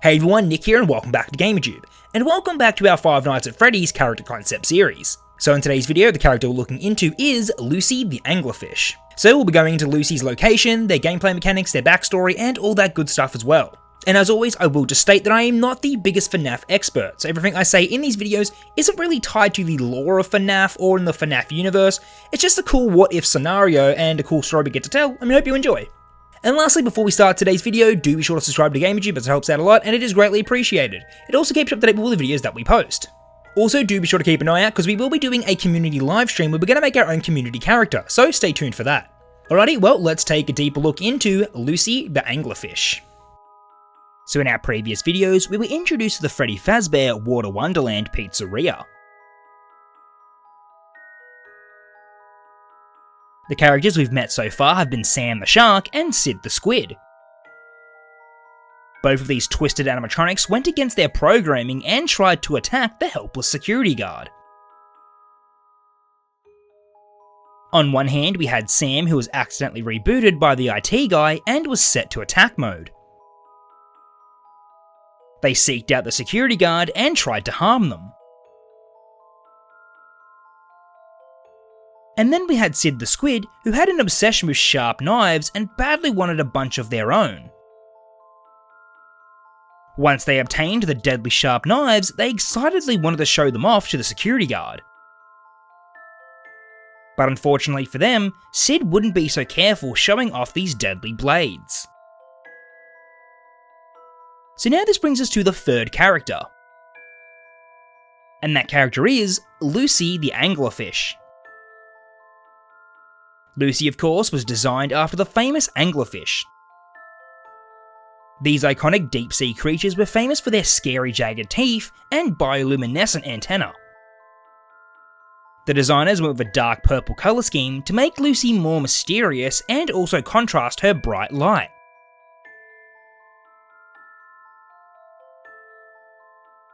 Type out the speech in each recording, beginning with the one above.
Hey everyone, Nick here and welcome back to GamerTube, and welcome back to our Five Nights at Freddy's character concept series. So in today's video, the character we're looking into is Lucy the Anglerfish. So we'll be going into Lucy's location, their gameplay mechanics, their backstory, and all that good stuff as well. And as always, I will just state that I am not the biggest FNAF expert, so everything I say in these videos isn't really tied to the lore of FNAF or in the FNAF universe. It's just a cool what-if scenario and a cool story we get to tell, and I hope you enjoy. And lastly, before we start today's video, do be sure to subscribe to GamerTube as it helps out a lot and it is greatly appreciated. It also keeps you up to date with all the videos that we post. Also, do be sure to keep an eye out because we will be doing a community live stream where we're going to make our own community character, so stay tuned for that. Alrighty, well, let's take a deeper look into Lucy the Anglerfish. So in our previous videos, we were introduced to the Freddy Fazbear Water Wonderland pizzeria. The characters we've met so far have been Sam the Shark and Sid the Squid. Both of these twisted animatronics went against their programming and tried to attack the helpless security guard. On one hand, we had Sam, who was accidentally rebooted by the IT guy and was set to attack mode. They seeked out the security guard and tried to harm them. And then we had Sid the Squid, who had an obsession with sharp knives and badly wanted a bunch of their own. Once they obtained the deadly sharp knives, they excitedly wanted to show them off to the security guard. But unfortunately for them, Sid wouldn't be so careful showing off these deadly blades. So now this brings us to the third character. And that character is Lucy the Anglerfish. Lucy, of course, was designed after the famous anglerfish. These iconic deep-sea creatures were famous for their scary jagged teeth and bioluminescent antennae. The designers went with a dark purple colour scheme to make Lucy more mysterious and also contrast her bright light.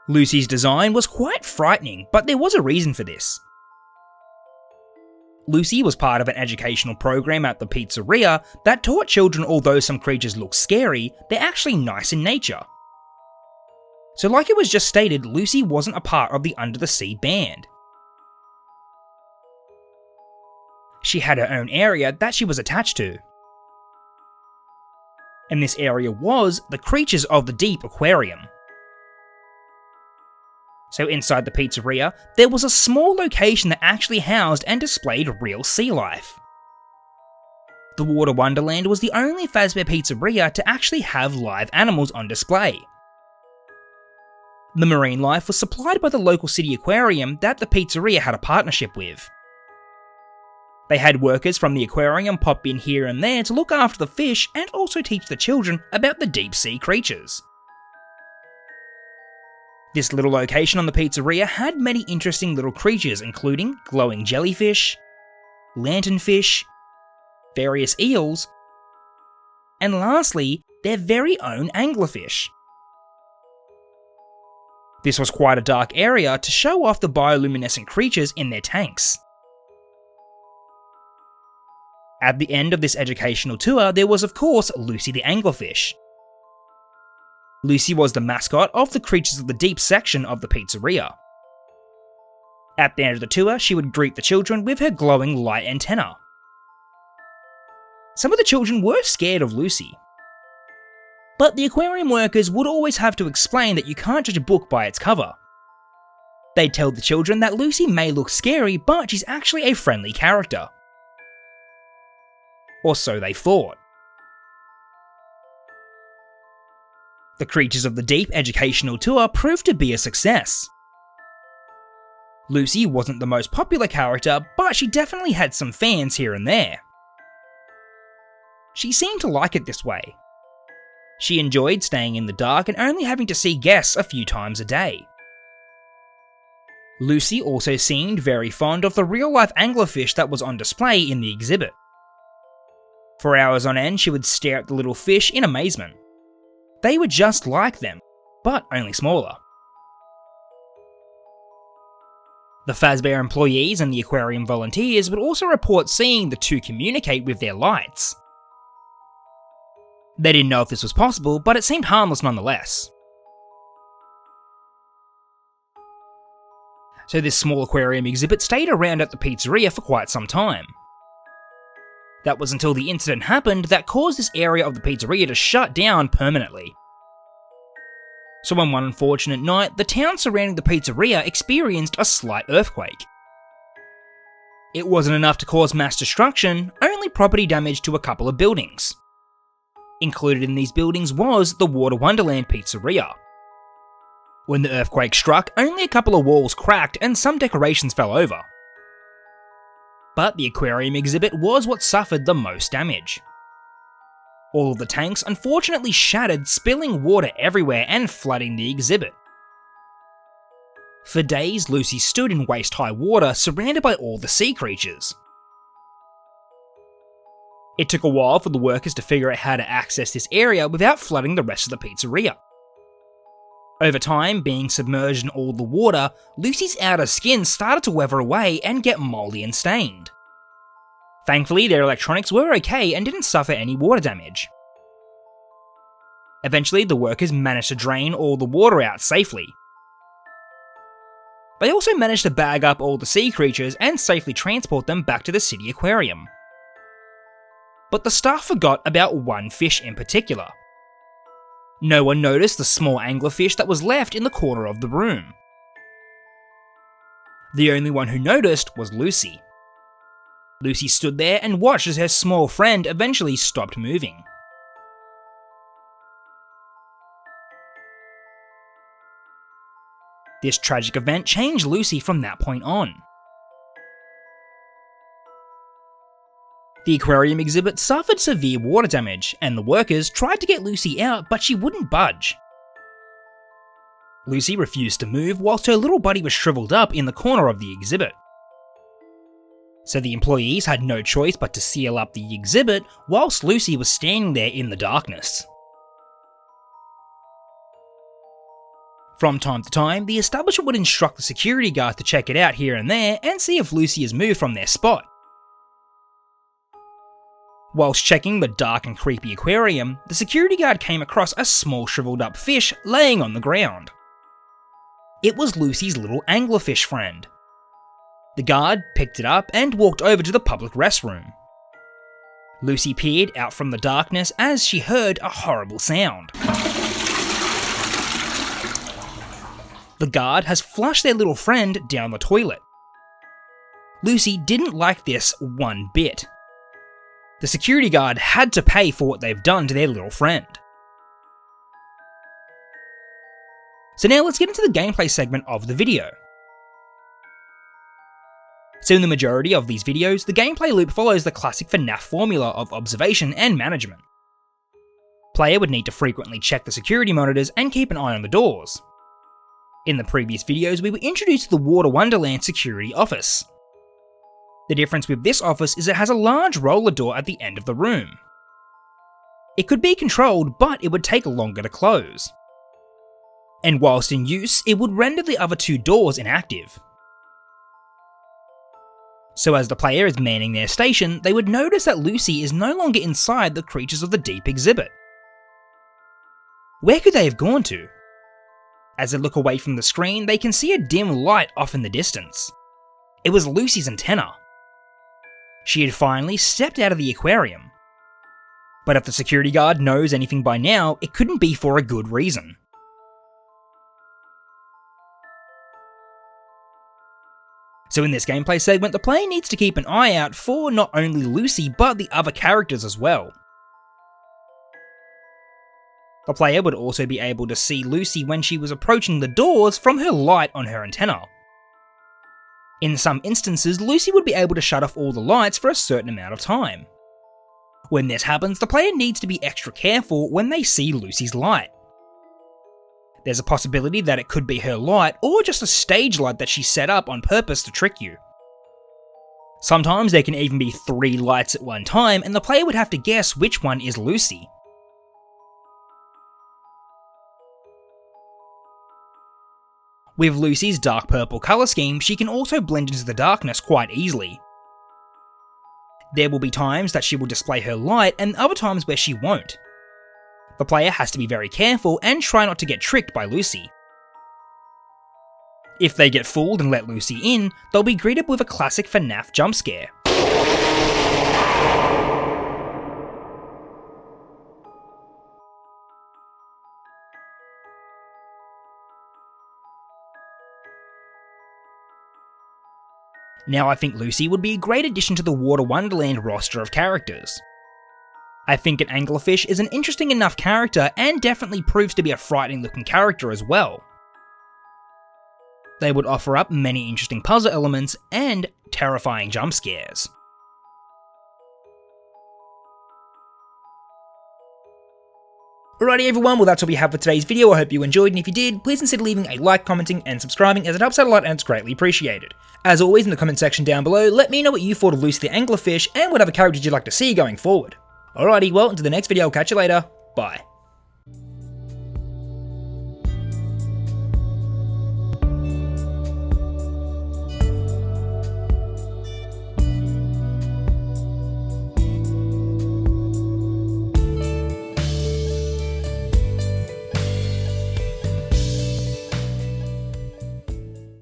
Lucy's design was quite frightening, but there was a reason for this. Lucy was part of an educational program at the pizzeria that taught children although some creatures look scary, they're actually nice in nature. So like it was just stated, Lucy wasn't a part of the Under the Sea band. She had her own area that she was attached to. And this area was the Creatures of the Deep Aquarium. So inside the pizzeria, there was a small location that actually housed and displayed real sea life. The Water Wonderland was the only Fazbear pizzeria to actually have live animals on display. The marine life was supplied by the local city aquarium that the pizzeria had a partnership with. They had workers from the aquarium pop in here and there to look after the fish and also teach the children about the deep sea creatures. This little location on the pizzeria had many interesting little creatures including glowing jellyfish, lanternfish, various eels, and lastly, their very own anglerfish. This was quite a dark area to show off the bioluminescent creatures in their tanks. At the end of this educational tour, there was of course Lucy the Anglerfish. Lucy was the mascot of the Creatures of the Deep section of the pizzeria. At the end of the tour, she would greet the children with her glowing light antenna. Some of the children were scared of Lucy. But the aquarium workers would always have to explain that you can't judge a book by its cover. They'd tell the children that Lucy may look scary, but she's actually a friendly character. Or so they thought. The Creatures of the Deep educational tour proved to be a success. Lucy wasn't the most popular character, but she definitely had some fans here and there. She seemed to like it this way. She enjoyed staying in the dark and only having to see guests a few times a day. Lucy also seemed very fond of the real-life anglerfish that was on display in the exhibit. For hours on end, she would stare at the little fish in amazement. They were just like them, but only smaller. The Fazbear employees and the aquarium volunteers would also report seeing the two communicate with their lights. They didn't know if this was possible, but it seemed harmless nonetheless. so this small aquarium exhibit stayed around at the pizzeria for quite some time. That was until the incident happened that caused this area of the pizzeria to shut down permanently. So on one unfortunate night, the town surrounding the pizzeria experienced a slight earthquake. It wasn't enough to cause mass destruction, only property damage to a couple of buildings. Included in these buildings was the Water Wonderland pizzeria. When the earthquake struck, only a couple of walls cracked and some decorations fell over. But the aquarium exhibit was what suffered the most damage. All of the tanks unfortunately shattered, spilling water everywhere and flooding the exhibit. For days, Lucy stood in waist-high water, surrounded by all the sea creatures. It took a while for the workers to figure out how to access this area without flooding the rest of the pizzeria. Over time, being submerged in all the water, Lucy's outer skin started to weather away and get mouldy and stained. Thankfully, their electronics were okay and didn't suffer any water damage. Eventually, the workers managed to drain all the water out safely. They also managed to bag up all the sea creatures and safely transport them back to the city aquarium. But the staff forgot about one fish in particular. No one noticed the small anglerfish that was left in the corner of the room. The only one who noticed was Lucy. Lucy stood there and watched as her small friend eventually stopped moving. This tragic event changed Lucy from that point on. The aquarium exhibit suffered severe water damage, and the workers tried to get Lucy out, but she wouldn't budge. Lucy refused to move whilst her little buddy was shriveled up in the corner of the exhibit. So the employees had no choice but to seal up the exhibit whilst Lucy was standing there in the darkness. From time to time, the establishment would instruct the security guard to check it out here and there and see if Lucy has moved from their spot. Whilst checking the dark and creepy aquarium, the security guard came across a small shriveled up fish laying on the ground. It was Lucy's little anglerfish friend. The guard picked it up and walked over to the public restroom. Lucy peered out from the darkness as she heard a horrible sound. The guard has flushed their little friend down the toilet. Lucy didn't like this one bit. The security guard had to pay for what they've done to their little friend. So now let's get into the gameplay segment of the video. So in the majority of these videos, the gameplay loop follows the classic FNAF formula of observation and management. Player would need to frequently check the security monitors and keep an eye on the doors. In the previous videos, we were introduced to the Water Wonderland security office. The difference with this office is it has a large roller door at the end of the room. It could be controlled, but it would take longer to close. And whilst in use, it would render the other two doors inactive. So as the player is manning their station, they would notice that Lucy is no longer inside the Creatures of the Deep exhibit. Where could they have gone to? As they look away from the screen, they can see a dim light off in the distance. It was Lucy's antenna. She had finally stepped out of the aquarium. But if the security guard knows anything by now, it couldn't be for a good reason. So in this gameplay segment, the player needs to keep an eye out for not only Lucy, but the other characters as well. The player would also be able to see Lucy when she was approaching the doors from her light on her antenna. In some instances, Lucy would be able to shut off all the lights for a certain amount of time. When this happens, the player needs to be extra careful when they see Lucy's light. There's a possibility that it could be her light or just a stage light that she set up on purpose to trick you. Sometimes there can even be 3 lights at one time and the player would have to guess which one is Lucy. With Lucy's dark purple colour scheme, she can also blend into the darkness quite easily. There will be times that she will display her light and other times where she won't. The player has to be very careful and try not to get tricked by Lucy. If they get fooled and let Lucy in, they'll be greeted with a classic FNAF jump scare. Now I think Lucy would be a great addition to the Water Wonderland roster of characters. I think an anglerfish is an interesting enough character and definitely proves to be a frightening looking character as well. They would offer up many interesting puzzle elements and terrifying jump scares. Alrighty everyone, well that's all we have for today's video. I hope you enjoyed, and if you did, please consider leaving a like, commenting and subscribing, as it helps out a lot and it's greatly appreciated. As always, in the comment section down below, let me know what you thought of Lucy the Anglerfish and what other characters you'd like to see going forward. Alrighty, well, until the next video, I'll catch you later, bye.